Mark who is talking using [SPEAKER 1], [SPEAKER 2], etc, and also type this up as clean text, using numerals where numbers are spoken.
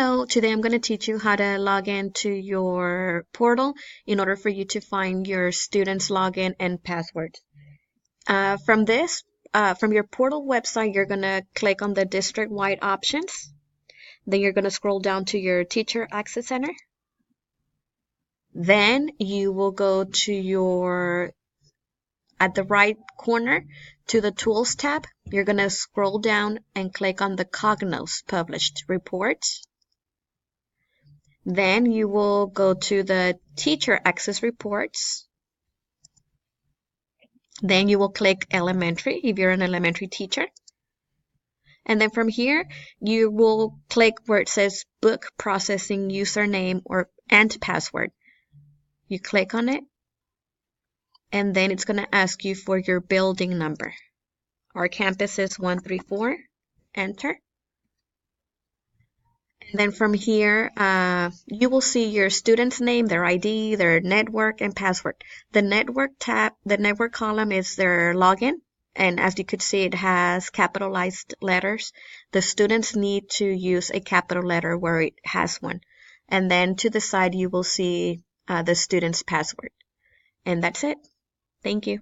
[SPEAKER 1] Hello, today I'm going to teach you how to log into your portal in order for you to find your student's login and password. From your portal website, you're going to click on the district-wide options. Then you're going to scroll down to your Teacher Access Center. Then you will go to at the right corner to the Tools tab. You're going to scroll down and click on the Cognos Published Reports. Then you will go to the Teacher Access Reports. Then you will click Elementary if you're an elementary teacher. And then from here, you will click where it says Book Processing Username and Password. You click on it, and then it's going to ask you for your building number. Our campus is 134. Enter. And then from here, you will see your student's name, their ID, their network, and password. The network column is their login. And as you could see, it has capitalized letters. The students need to use a capital letter where it has one. And then to the side, you will see the student's password. And that's it. Thank you.